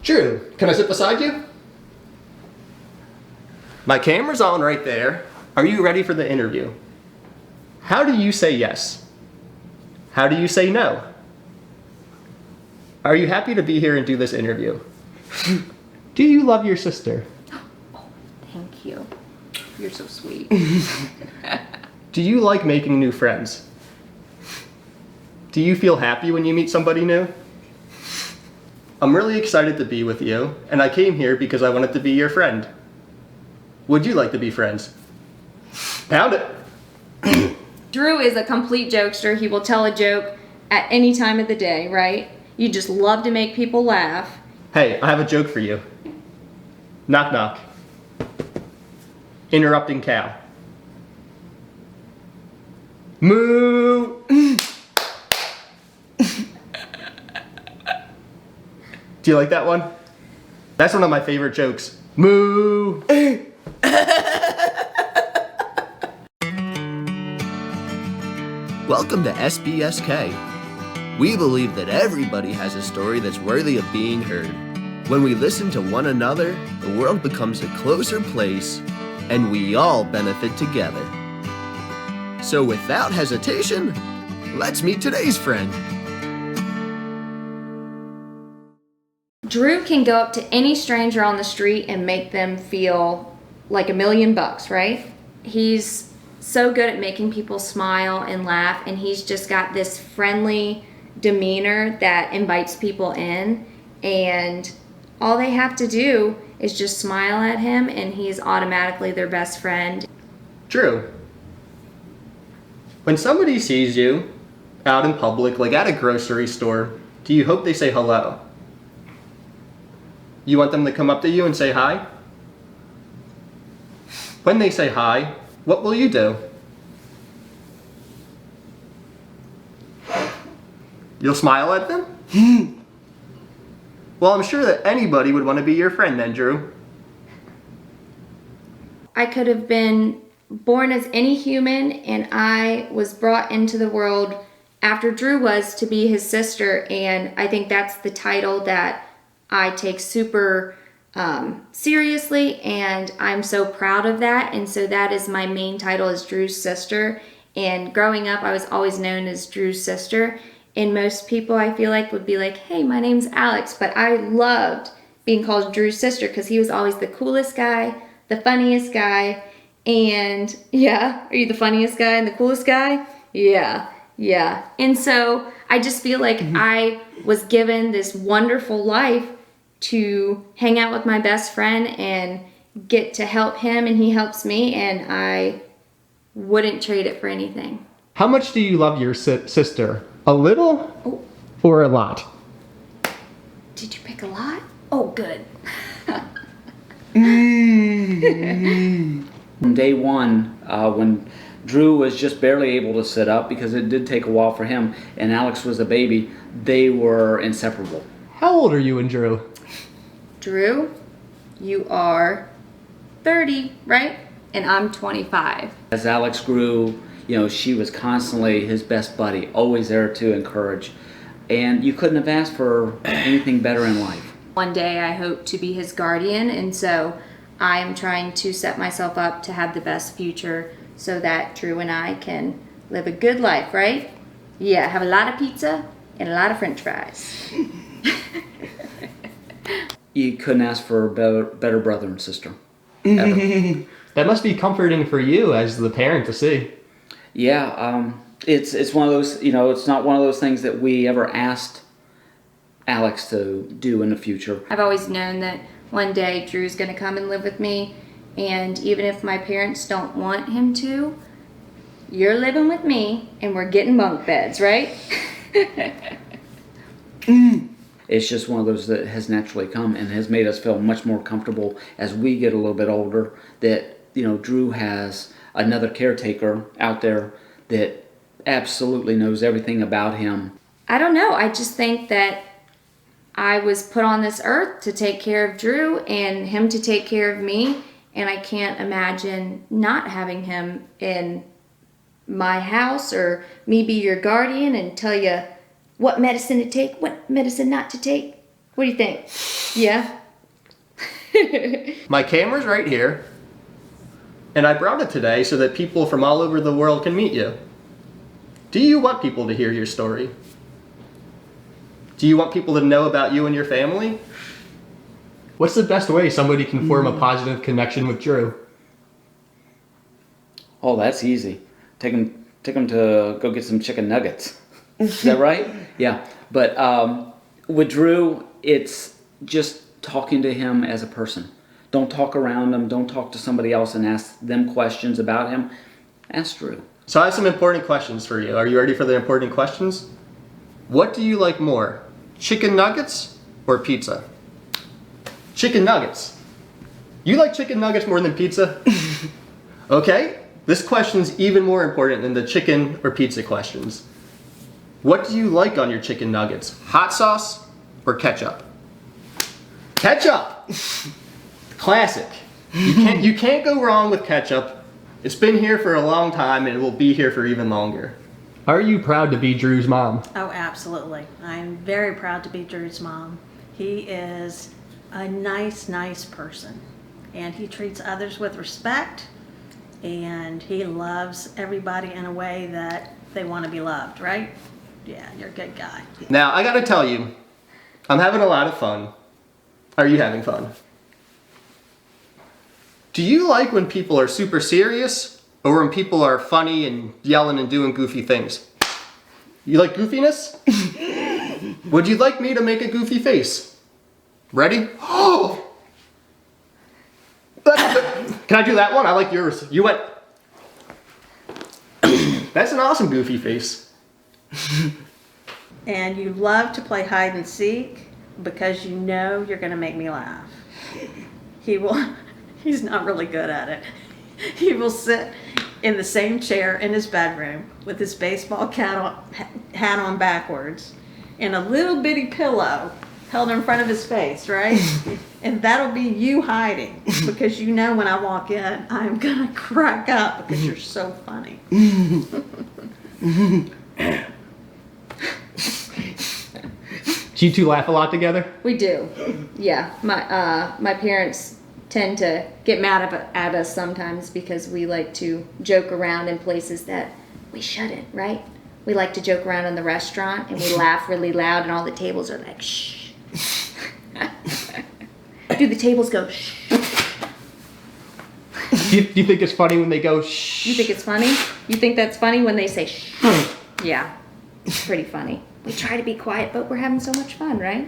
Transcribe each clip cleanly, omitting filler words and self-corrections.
Drew, can I sit beside you? My camera's on right there. Are you ready for the interview? How do you say yes? How do you say no? Are you happy to be here and do this interview? Do you love your sister? Oh, thank you. You're so sweet. Do you like making new friends? Do you feel happy when you meet somebody new? I'm really excited to be with you, and I came here because I wanted to be your friend. Would you like to be friends? Pound it. Drew is a complete jokester. He will tell a joke at any time of the day, right? You just love to make people laugh. Hey, I have a joke for you. Knock knock. Interrupting cow. Moo! Do you like that one? That's one of my favorite jokes. Moo! Welcome to SBSK. We believe that everybody has a story that's worthy of being heard. When we listen to one another, the world becomes a closer place, and we all benefit together. So without hesitation, let's meet today's friend. Drew can go up to any stranger on the street and make them feel like $1,000,000, right? He's so good at making people smile and laugh, and he's just got this friendly demeanor that invites people in, and all they have to do is just smile at him and he's automatically their best friend. Drew, when somebody sees you out in public, like at a grocery store, do you hope they say hello? You want them to come up to you and say hi? When they say hi, what will you do? You'll smile at them? Well, I'm sure that anybody would want to be your friend then, Drew. I could have been born as any human, and I was brought into the world after Drew was to be his sister, and I think that's the title that I take super seriously, and I'm so proud of that. And so that is my main title, is Drew's sister. And growing up, I was always known as Drew's sister, and most people, I feel like, would be like, hey, my name's Alex. But I loved being called Drew's sister because he was always the coolest guy, the funniest guy. And yeah, are you the funniest guy and the coolest guy? Yeah. And so I just feel like I was given this wonderful life to hang out with my best friend and get to help him, and he helps me, and I wouldn't trade it for anything. How much do you love your sister? A little or a lot? Did you pick a lot? Oh, good. From day one, when Drew was just barely able to sit up, because it did take a while for him, and Alex was a baby, they were inseparable. How old are you and Drew? Drew, you are 30, right? And I'm 25. As Alex grew, she was constantly his best buddy, always there to encourage. And you couldn't have asked for anything better in life. One day I hope to be his guardian, and so I'm trying to set myself up to have the best future so that Drew and I can live a good life, right? Yeah, have a lot of pizza and a lot of french fries. You couldn't ask for a better brother and sister, ever. That must be comforting for you as the parent to see. Yeah, it's one of those, it's not one of those things that we ever asked Alex to do in the future. I've always known that one day Drew's going to come and live with me, and even if my parents don't want him to, you're living with me and we're getting bunk beds, right? It's just one of those that has naturally come and has made us feel much more comfortable as we get a little bit older, that Drew has another caretaker out there that absolutely knows everything about him. I don't know. I just think that I was put on this earth to take care of Drew and him to take care of me, and I can't imagine not having him in my house, or me be your guardian and tell you what medicine to take, what medicine not to take. What do you think? Yeah? My camera's right here, and I brought it today so that people from all over the world can meet you. Do you want people to hear your story? Do you want people to know about you and your family? What's the best way somebody can form a positive connection with Drew? Oh, that's easy. Take him to go get some chicken nuggets. Is that right? Yeah. But with Drew, it's just talking to him as a person. Don't talk around him. Don't talk to somebody else and ask them questions about him. Ask Drew. So I have some important questions for you. Are you ready for the important questions? What do you like more, chicken nuggets or pizza? Chicken nuggets. You like chicken nuggets more than pizza? Okay, this question's even more important than the chicken or pizza questions. What do you like on your chicken nuggets? Hot sauce or ketchup? Ketchup! Classic. You can't go wrong with ketchup. It's been here for a long time and it will be here for even longer. Are you proud to be Drew's mom? Oh, absolutely. I'm very proud to be Drew's mom. He is a nice person, and he treats others with respect, and he loves everybody in a way that they want to be loved, right? Yeah, you're a good guy. Now, I gotta tell you, I'm having a lot of fun. Are you having fun? Do you like when people are super serious or when people are funny and yelling and doing goofy things? You like goofiness? Would you like me to make a goofy face? Ready? Oh! Can I do that one? I like yours. You went. That's an awesome goofy face. And you love to play hide and seek because you know you're going to make me laugh. He's not really good at it. He will sit in the same chair in his bedroom with his baseball hat on backwards and a little bitty pillow held in front of his face, right? And that'll be you hiding because you know when I walk in, I'm going to crack up because you're so funny. Do you two laugh a lot together? We do. Yeah. My parents tend to get mad at us sometimes because we like to joke around in places that we shouldn't, right? We like to joke around in the restaurant and we laugh really loud and all the tables are like, shh. Do the tables go shh? Do you think it's funny when they go shh? You think it's funny? You think that's funny when they say shh? Yeah, it's pretty funny. We try to be quiet, but we're having so much fun, right?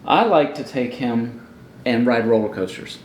I like to take him and ride roller coasters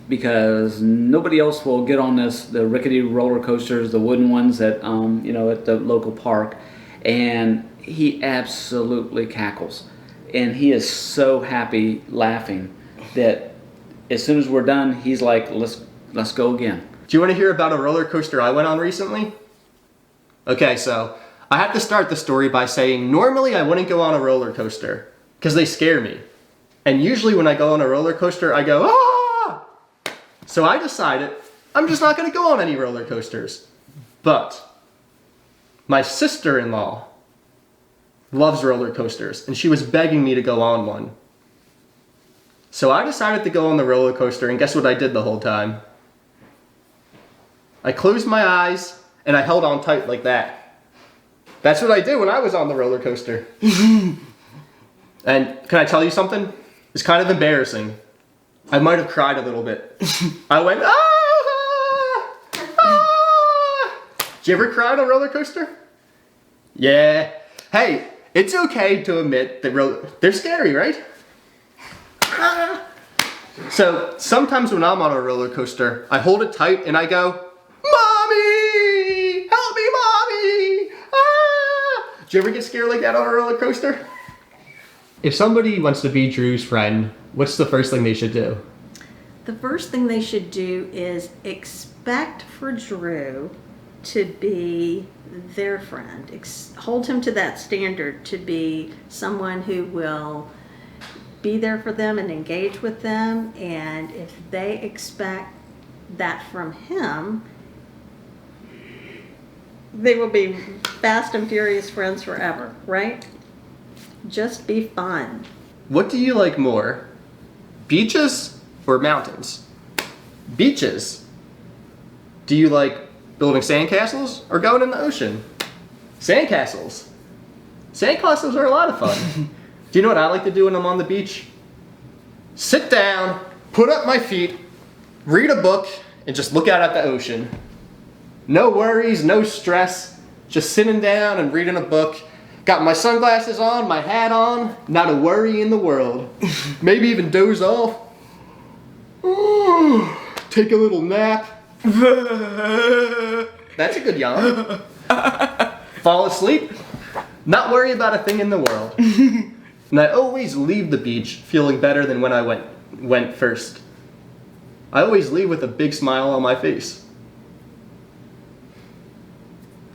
because nobody else will get on the rickety roller coasters, the wooden ones at at the local park, and he absolutely cackles, and he is so happy laughing that as soon as we're done, he's like, let's go again. Do you want to hear about a roller coaster I went on recently? Okay, so I have to start the story by saying normally I wouldn't go on a roller coaster because they scare me. And usually when I go on a roller coaster, I go, ah! So I decided I'm just not going to go on any roller coasters. But my sister-in-law loves roller coasters and she was begging me to go on one. So I decided to go on the roller coaster, and guess what I did the whole time? I closed my eyes and I held on tight like that. That's what I did when I was on the roller coaster. And can I tell you something? It's kind of embarrassing. I might have cried a little bit. I went, ah! Ah! Did you ever cry on a roller coaster? Yeah. Hey, it's okay to admit that they're scary, right? So sometimes when I'm on a roller coaster, I hold it tight and I go, Mommy! Help me, Mommy! Ah! Did you ever get scared like that on a roller coaster? If somebody wants to be Drew's friend, what's the first thing they should do? The first thing they should do is expect for Drew to be their friend. Hold him to that standard to be someone who will be there for them and engage with them. And if they expect that from him, they will be fast and furious friends forever, right? Just be fun. What do you like more? Beaches or mountains? Beaches. Do you like building sandcastles or going in the ocean? Sandcastles. Sandcastles are a lot of fun. Do you know what I like to do when I'm on the beach? Sit down, put up my feet, read a book, and just look out at the ocean. No worries, no stress, just sitting down and reading a book. Got my sunglasses on, my hat on, not a worry in the world. Maybe even doze off. Take a little nap. That's a good yawn. Fall asleep. Not worry about a thing in the world. And I always leave the beach feeling better than when I went first. I always leave with a big smile on my face.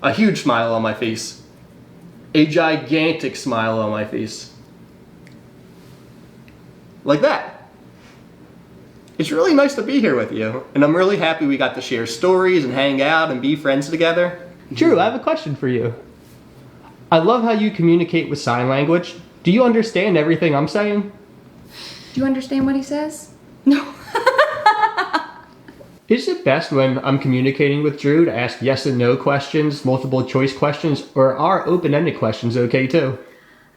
A huge smile on my face. A gigantic smile on my face. Like that. It's really nice to be here with you, and I'm really happy we got to share stories and hang out and be friends together. Drew, I have a question for you. I love how you communicate with sign language. Do you understand everything I'm saying? Do you understand what he says? No. Is it best when I'm communicating with Drew to ask yes and no questions, multiple choice questions, or are open-ended questions okay too?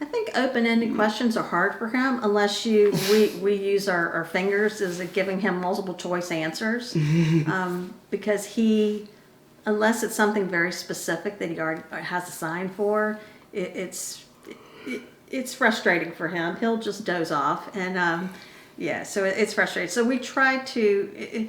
I think open-ended questions are hard for him unless we use our fingers as giving him multiple choice answers, because unless it's something very specific that he already has a sign for, it's frustrating for him. He'll just doze off, and so it's frustrating. So we try to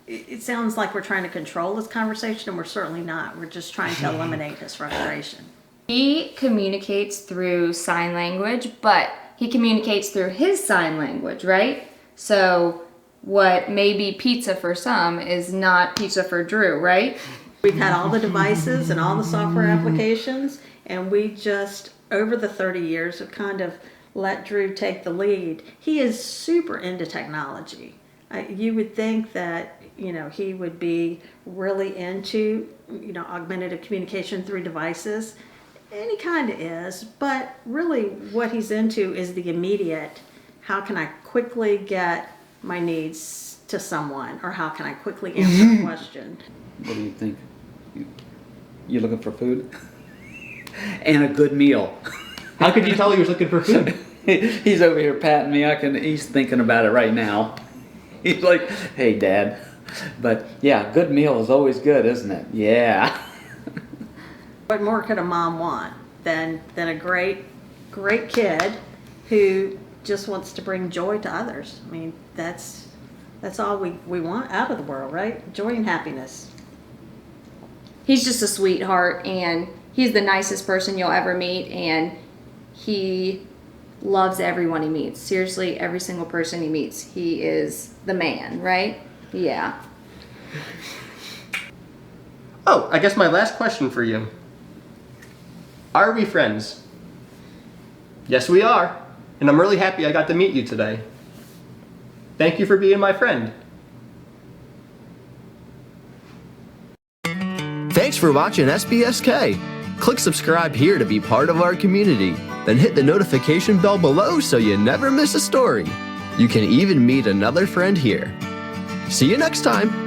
It sounds like we're trying to control this conversation, and we're certainly not. We're just trying to eliminate his frustration. He communicates through sign language, but he communicates through his sign language, right? So what may be pizza for some is not pizza for Drew, right? We've had all the devices and all the software applications, and we just, over the 30 years, have kind of let Drew take the lead. He is super into technology. You would think that, he would be really into, augmentative communication through devices. And he kind of is, but really what he's into is the immediate, how can I quickly get my needs to someone, or how can I quickly answer a question? What do you think? You looking for food? And a good meal. How could you tell he was looking for food? He's over here patting me. He's thinking about it right now. He's like, hey, Dad. But yeah, good meal is always good, isn't it? Yeah. What more could a mom want than a great kid who just wants to bring joy to others? I mean, that's all we want out of the world, right? Joy and happiness. He's just a sweetheart, and he's the nicest person you'll ever meet, and he loves everyone he meets. Seriously, every single person he meets, he is the man, right? Yeah. Oh, I guess my last question for you. Are we friends? Yes, we are. And I'm really happy I got to meet you today. Thank you for being my friend. Thanks for watching SBSK. Click subscribe here to be part of our community. Then hit the notification bell below so you never miss a story. You can even meet another friend here. See you next time.